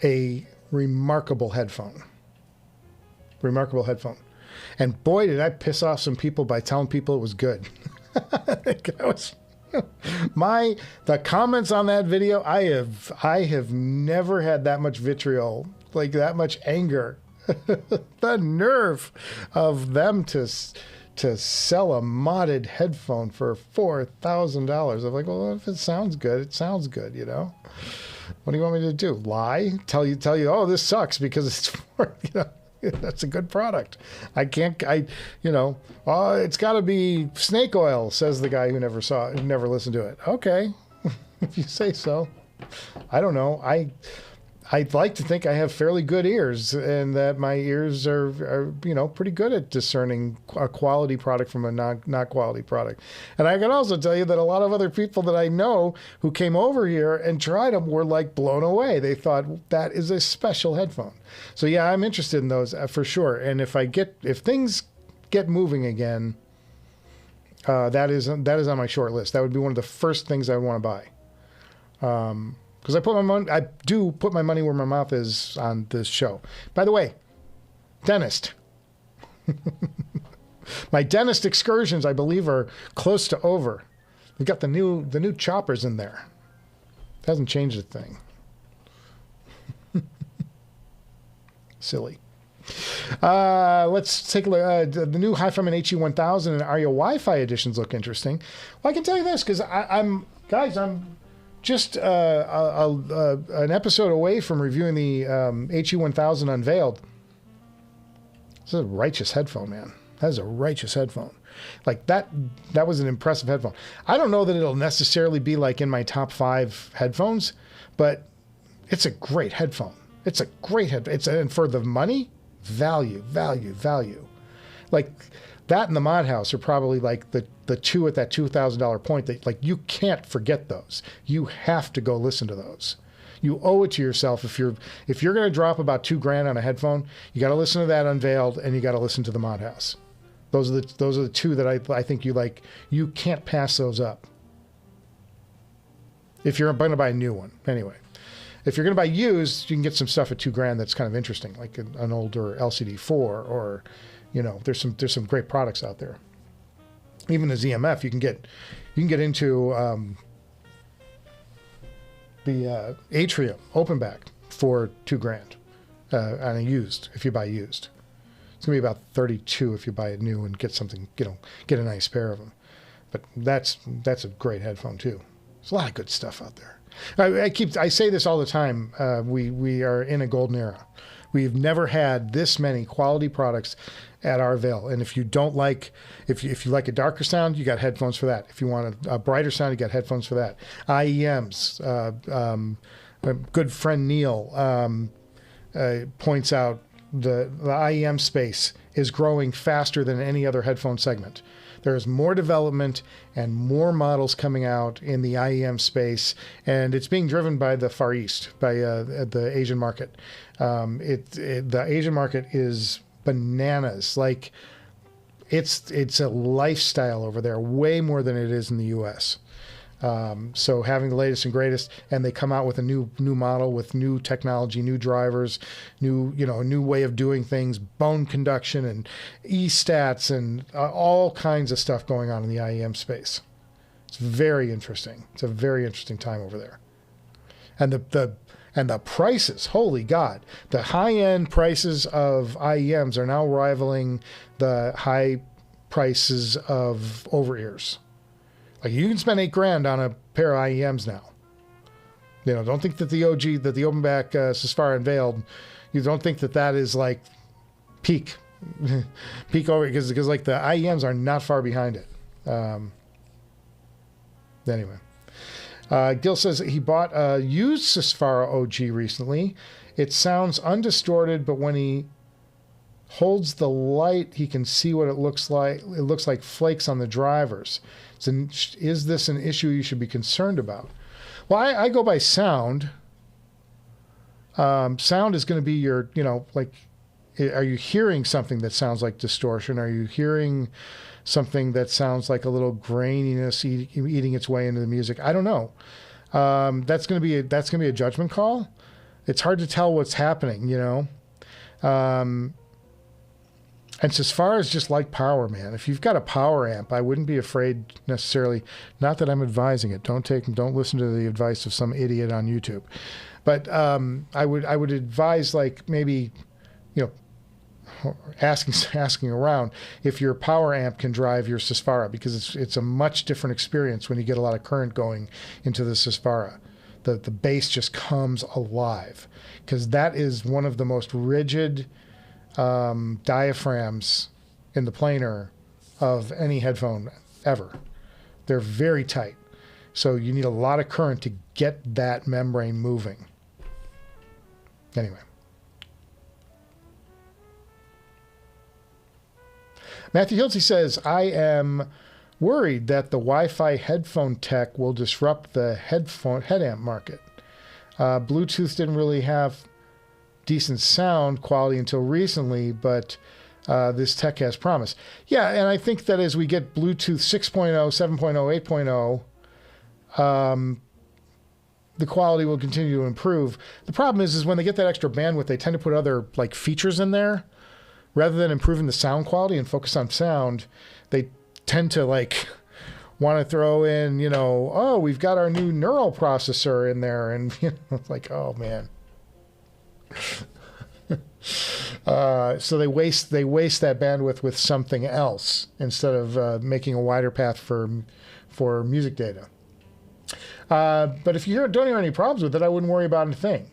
a remarkable headphone. Remarkable headphone. And boy, did I piss off some people by telling people it was good. The comments on that video, I have never had that much vitriol, like that much anger. The nerve of them to sell a modded headphone for $4,000. I'm like, well, if it sounds good, it sounds good, you know? What do you want me to do? Lie? Tell you, oh, this sucks because it's for, you know, that's a good product. Oh, it's got to be snake oil, says the guy who never listened to it. Okay, if you say so. I don't know. I'd like to think I have fairly good ears, and that my ears are you know, pretty good at discerning a quality product from a not quality product. And I can also tell you that a lot of other people that I know who came over here and tried them were like blown away. They thought that is a special headphone. So yeah, I'm interested in those for sure. And if things get moving again, that is on my short list. That would be one of the first things I want to buy. Because I do put my money where my mouth is on this show. By the way, dentist. My dentist excursions, I believe, are close to over. We've got the new choppers in there. It hasn't changed a thing. Silly. Let's take a look. The new HiFiman HE-1000 and Aria Wi-Fi editions look interesting. Well, I can tell you this because I'm just an episode away from reviewing the HE-1000 Unveiled. This is a righteous headphone, man. That is a righteous headphone. Like that was an impressive headphone. I don't know that it'll necessarily be like in my top 5 headphones, but it's a great headphone. It's a great headphone. And for the money, value. Like that and the Mod House are probably like the two at that $2,000 point that like you can't forget those. You have to go listen to those. You owe it to yourself if you're going to drop about $2,000 on a headphone, you got to listen to that Unveiled and you got to listen to the Mod House. Those are the two that I think you like. You can't pass those up. If you're going to buy a new one, anyway. If you're going to buy used, you can get some stuff at $2,000 that's kind of interesting, like an older LCD-4, or there's some great products out there. Even the ZMF, you can get into the Atrium open back for $2,000 on a used if you buy used. It's gonna be about $32 if you buy it new and get something, get a nice pair of them. But that's a great headphone too. There's a lot of good stuff out there. I say this all the time. We are in a golden era. We've never had this many quality products at our avail. And if you don't like, if you like a darker sound, you got headphones for that. If you want a brighter sound, you got headphones for that. IEMs. My good friend Neil points out the IEM space is growing faster than any other headphone segment. There is more development and more models coming out in the IEM space, and it's being driven by the Far East, by the Asian market. The Asian market is bananas. Like it's a lifestyle over there, way more than it is in the U.S. So having the latest and greatest, and they come out with a new model with new technology, new drivers, a new way of doing things, bone conduction and e-stats and all kinds of stuff going on in the IEM space. It's very interesting. It's a very interesting time over there. And the prices, holy God, the high-end prices of IEMs are now rivaling the high prices of over-ears. Like you can spend $8,000 on a pair of IEMs now. Don't think that the open back Susvara Unveiled, you don't think that is like peak over, because like the IEMs are not far behind it. Anyway, Gil says he bought a used Susvara OG recently. It sounds undistorted, but when he holds the light, he can see what it looks like. It looks like flakes on the drivers. Is this an issue you should be concerned about? Well, I go by sound. Sound is going to be your, are you hearing something that sounds like distortion? Are you hearing something that sounds like a little graininess eating its way into the music? I don't know. That's going to be a judgment call. It's hard to tell what's happening, And Susvara is just like power, man. If you've got a power amp, I wouldn't be afraid necessarily. Not that I'm advising it. Don't listen to the advice of some idiot on YouTube. But I would advise, like, maybe, asking around if your power amp can drive your Susvara, because it's a much different experience when you get a lot of current going into the Susvara. The bass just comes alive, because that is one of the most rigid diaphragms in the planar of any headphone ever. They're very tight, so you need a lot of current to get that membrane moving. Anyway, Matthew Hilty says, I am worried that the Wi-Fi headphone tech will disrupt the head amp market. Bluetooth didn't really have decent sound quality until recently, but this tech has promise. Yeah, and I think that as we get Bluetooth 6.0, 7.0, 8.0, the quality will continue to improve. The problem is when they get that extra bandwidth, they tend to put other like features in there. Rather than improving the sound quality and focus on sound, they tend to like want to throw in, we've got our new neural processor in there, and it's like, oh man. So they waste that bandwidth with something else instead of making a wider path for music data. But if you don't hear any problems with it, I wouldn't worry about a thing.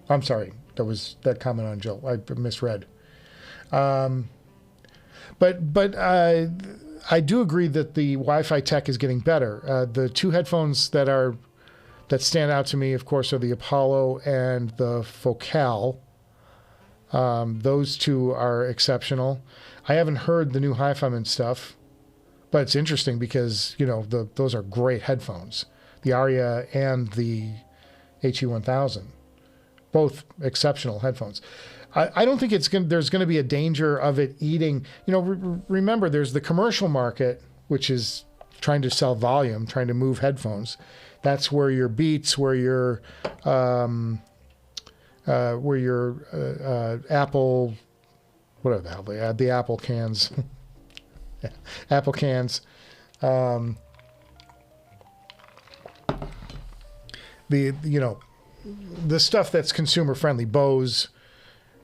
I'm sorry, that comment on Jill. I misread. But I do agree that the Wi-Fi tech is getting better. The two headphones that stand out to me, of course, are the Apollo and the FoKus. Those two are exceptional. I haven't heard the new HiFiman stuff, but it's interesting because, you know, those are great headphones. The Aria and the HE-1000, both exceptional headphones. I don't think there's going to be a danger of it eating. You know, remember, there's the commercial market, which is trying to sell volume, trying to move headphones. That's where your Beats, where your Apple, whatever the hell they had, the Apple cans, Apple cans, the stuff that's consumer friendly, Bose.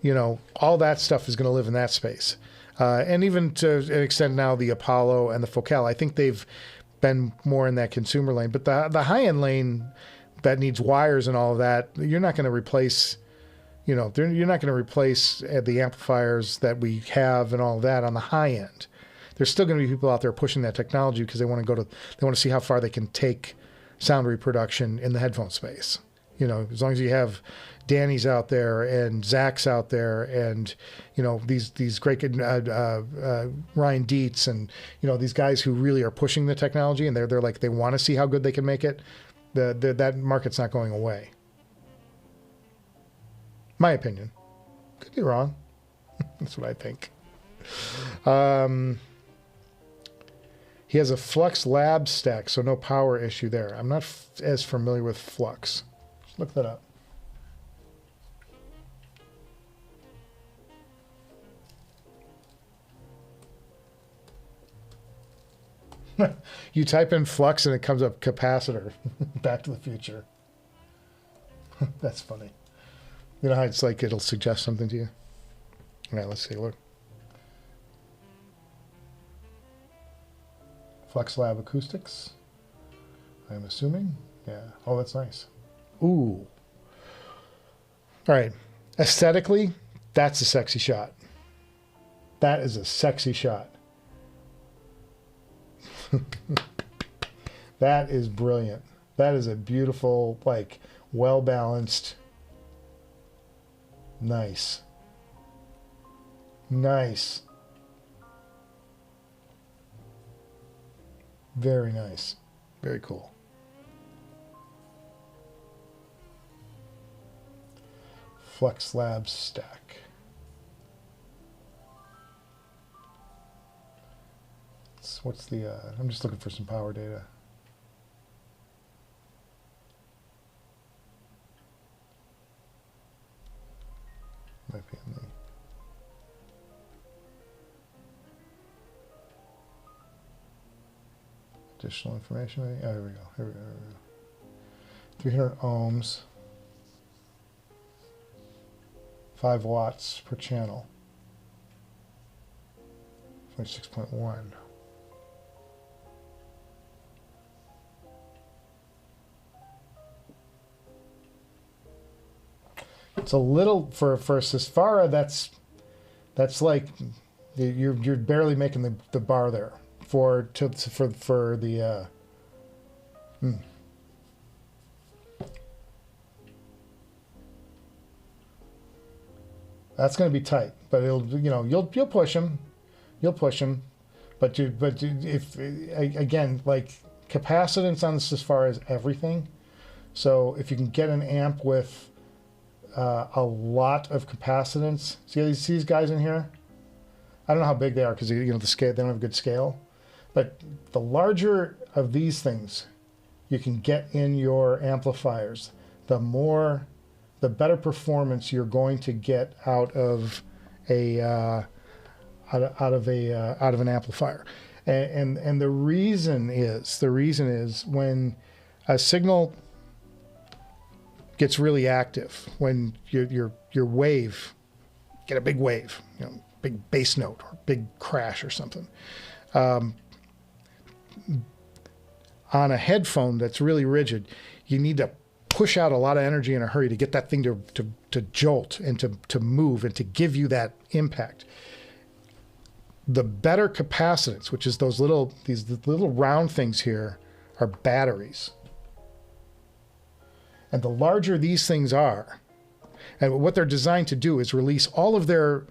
You know, all that stuff is going to live in that space. And even to an extent now, the Apollo and the FoKus, I think they've been more in that consumer lane. But the high-end lane that needs wires and all of that, you're not going to replace, you know, you're not going to replace the amplifiers that we have and all of that on the high end. There's still going to be people out there pushing that technology because they want to see how far they can take sound reproduction in the headphone space. You know, as long as you have Danny's out there and Zach's out there and, you know, these great Ryan Dietz and, you know, these guys who really are pushing the technology and they're like, they want to see how good they can make it. That market's not going away. My opinion. Could be wrong. That's what I think. He has a Flux Lab stack, so no power issue there. I'm not as familiar with Flux. Just look that up. You type in Flux and it comes up capacitor. Back to the Future. That's funny. You know how it's like it'll suggest something to you? All right, let's take a look. Flux Lab Acoustics. I'm assuming. Yeah. Oh, that's nice. Ooh. All right. Aesthetically, that's a sexy shot. That is a sexy shot. That is brilliant. That is a beautiful, like, well-balanced. Nice. Nice. Very nice. Very cool. Flux Lab stack. What's the, I'm just looking for some power data. Might be in the additional information. Oh, here we go. Here we go. 300 ohms. 5 watts per channel. 26.1. It's a little for Sesfara. That's like you're barely making the bar there for the. That's going to be tight, but you'll push them, but if again, like, capacitance on this as far as everything. So if you can get an amp with a lot of capacitance, see these guys in here. I don't know how big they are because the scale, they don't have a good scale, but the larger of these things you can get in your amplifiers, the better performance you're going to get out of an amplifier. And the reason is when a signal gets really active, when your wave, get a big wave, big bass note or big crash or something. On a headphone that's really rigid, you need to push out a lot of energy in a hurry to get that thing to jolt and to move and to give you that impact. The better capacitance, which is these little round things here, are batteries. And the larger these things are, and what they're designed to do is release all of their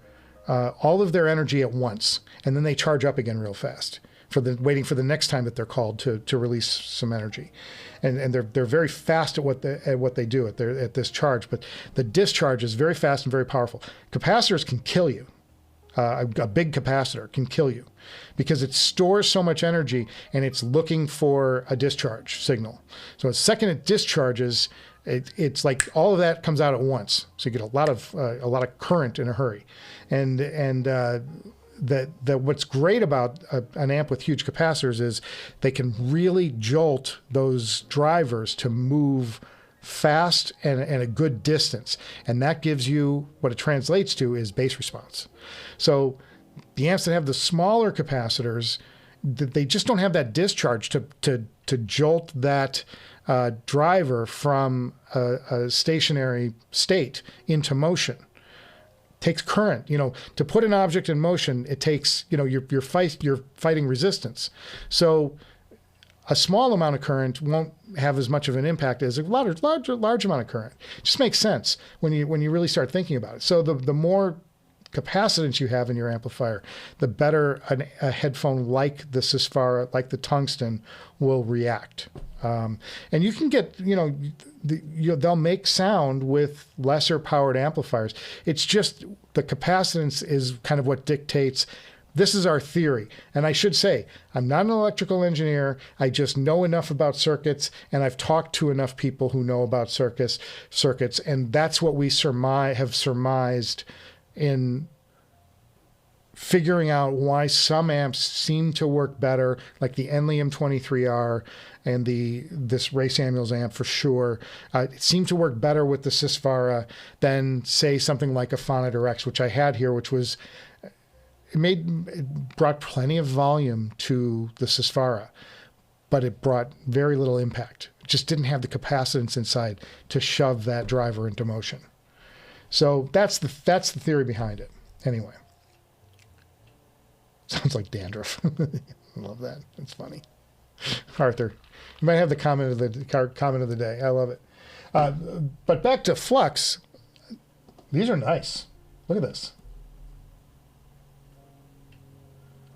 energy at once, and then they charge up again real fast, waiting for the next time that they're called to release some energy. And they're very fast at what they do at this charge, but the discharge is very fast and very powerful. Capacitors can kill you. A big capacitor can kill you because it stores so much energy and it's looking for a discharge signal. So the second it discharges, it's like all of that comes out at once. So you get a lot of current in a hurry, and that what's great about an amp with huge capacitors is they can really jolt those drivers to move fast and a good distance. And that gives you, what it translates to is bass response. So the amps that have the smaller capacitors, they just don't have that discharge to jolt that driver from a stationary state into motion. Takes current, to put an object in motion, it takes, you're fighting resistance. So a small amount of current won't have as much of an impact as a large amount of current. It just makes sense when you really start thinking about it. So the more capacitance you have in your amplifier, the better a headphone like the Sysfara, like the Tungsten, will react. And you can get, they'll make sound with lesser powered amplifiers. It's just the capacitance is kind of what dictates. This is our theory. And I should say, I'm not an electrical engineer. I just know enough about circuits, and I've talked to enough people who know about circuits, and that's what we have surmised in figuring out why some amps seem to work better, like the Enley M23R and this Ray Samuels amp for sure. It seemed to work better with the Sysfara than, say, something like a Phonitor X, which I had here, which was... It brought plenty of volume to the Sysfara, but it brought very little impact. It just didn't have the capacitance inside to shove that driver into motion. So that's the theory behind it. Anyway, sounds like dandruff. I love that. It's funny. Arthur, you might have the comment of the day. I love it. But back to Flux. These are nice. Look at this.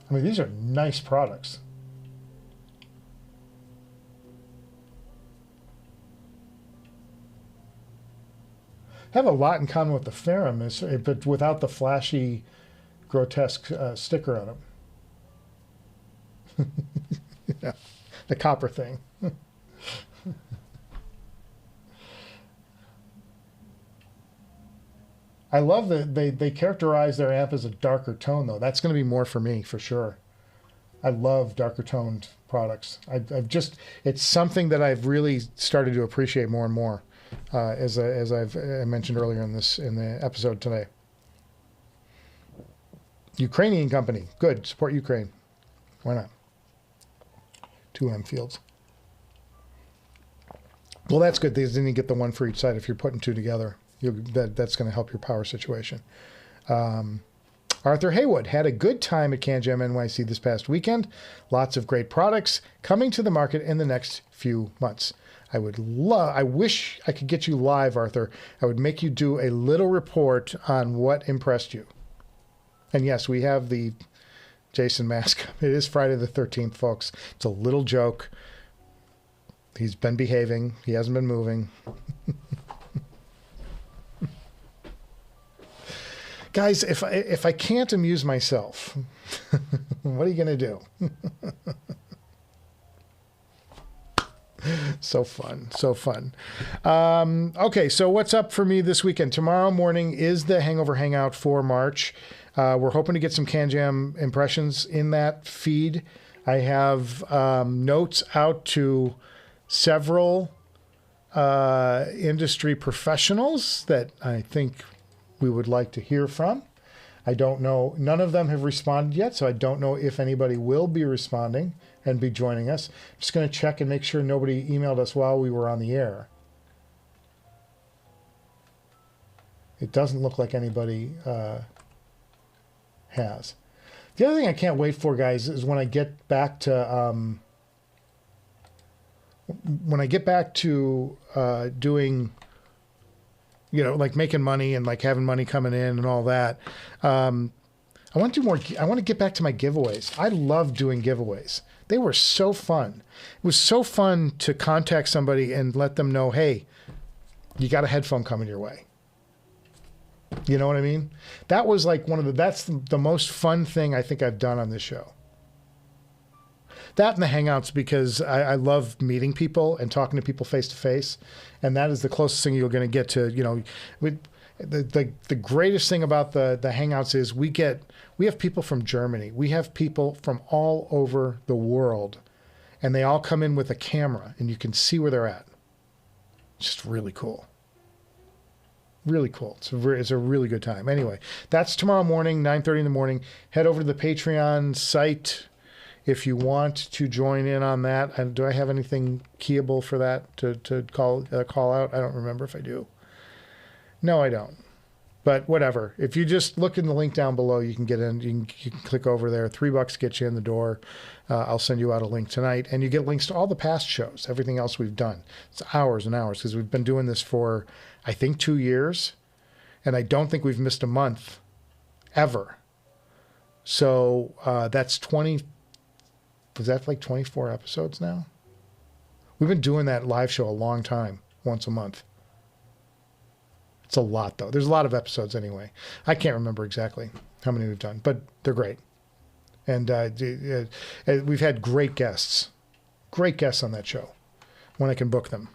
I mean, these are nice products. Have a lot in common with the Ferrum, but without the flashy, grotesque sticker on them. Yeah, the copper thing. I love that they characterize their amp as a darker tone, though. That's going to be more for me, for sure. I love darker toned products. It's something that I've really started to appreciate more and more, as I've mentioned earlier in the episode today. Ukrainian company, good. Support Ukraine. Why not? 2M fields. Well, that's good. Then you get the one for each side if you're putting two together. That's going to help your power situation. Arthur Haywood had a good time at CanJam NYC this past weekend. Lots of great products coming to the market in the next few months. I wish I could get you live, Arthur. I would make you do a little report on what impressed you. And yes, we have the Jason mask. It is Friday the 13th, folks. It's a little joke. He's been behaving. He hasn't been moving. Guys, if I can't amuse myself, what are you going to do? So fun, so fun. Okay, so what's up for me this weekend? Tomorrow morning is the Hangover Hangout for March. We're hoping to get some CanJam impressions in that feed. I have notes out to several industry professionals that I think we would like to hear from. I don't know. None of them have responded yet, so I don't know if anybody will be responding and be joining us. I'm just going to check and make sure nobody emailed us while we were on the air. It doesn't look like anybody has. The other thing I can't wait for, guys, is when I get back to doing, you know, like making money and like having money coming in and all that. I want to do more. I want to get back to my giveaways. I love doing giveaways. They were so fun. It was so fun to contact somebody and let them know, hey, you got a headphone coming your way. You know what I mean? That was like that's the most fun thing I think I've done on this show. That and the Hangouts, because I love meeting people and talking to people face to face. And that is the closest thing you're going to get to, you know, the greatest thing about the Hangouts is we have people from Germany. We have people from all over the world, and they all come in with a camera and you can see where they're at. It's just really cool. Really cool. It's a really good time. Anyway, that's tomorrow morning, 9:30 in the morning. Head over to the Patreon site if you want to join in on that. And do I have anything keyable for that to call out? I don't remember if I do. No, I don't. But whatever. If you just look in the link down below, you can get in. You can click over there. $3 gets you in the door. I'll send you out a link tonight. And you get links to all the past shows, everything else we've done. It's hours and hours because we've been doing this for, I think, 2 years. And I don't think we've missed a month ever. So that's 20. Was that like 24 episodes now? We've been doing that live show a long time, once a month. It's a lot, though. There's a lot of episodes anyway. I can't remember exactly how many we've done, but they're great. And we've had great guests on that show when I can book them,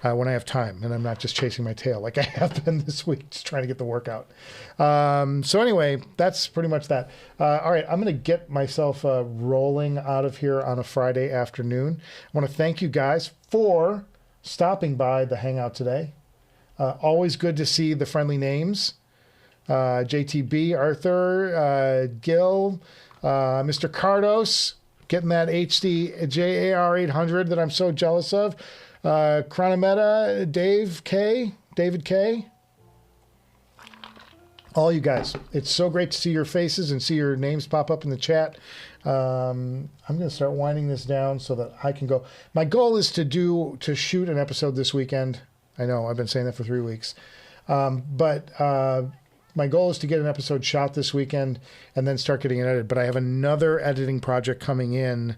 when I have time and I'm not just chasing my tail like I have been this week, just trying to get the workout. So anyway, that's pretty much that. All right, I'm going to get myself rolling out of here on a Friday afternoon. I want to thank you guys for stopping by the Hangout today. Always good to see the friendly names. JTB, Arthur, Gil, Mr. Cardos, getting that HD JAR800 that I'm so jealous of. Chronometa, David K. All you guys. It's so great to see your faces and see your names pop up in the chat. I'm going to start winding this down so that I can go. My goal is to shoot an episode this weekend. I know, I've been saying that for 3 weeks. But my goal is to get an episode shot this weekend and then start getting it edited. But I have another editing project coming in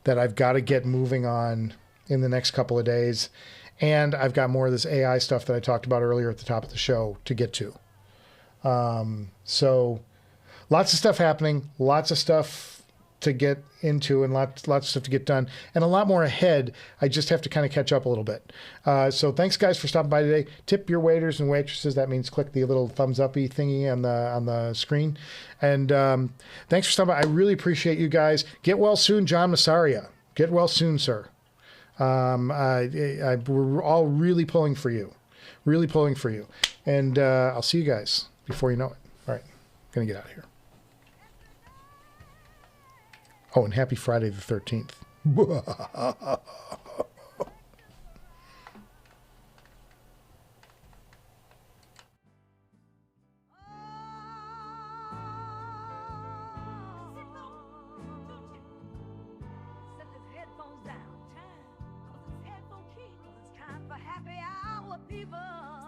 that I've got to get moving on in the next couple of days. And I've got more of this AI stuff that I talked about earlier at the top of the show to get to. So lots of stuff happening, lots of stuff to get into and lots of stuff to get done and a lot more ahead. I just have to kind of catch up a little bit. So thanks guys for stopping by today. Tip your waiters and waitresses. That means click the little thumbs up-y thingy on the screen. And thanks for stopping by. I really appreciate you guys. Get well soon, John Massaria. Get well soon, sir. We're all really pulling for you. Really pulling for you. And I'll see you guys before you know it. All right. Gonna get out of here. Oh, and happy Friday the 13th. People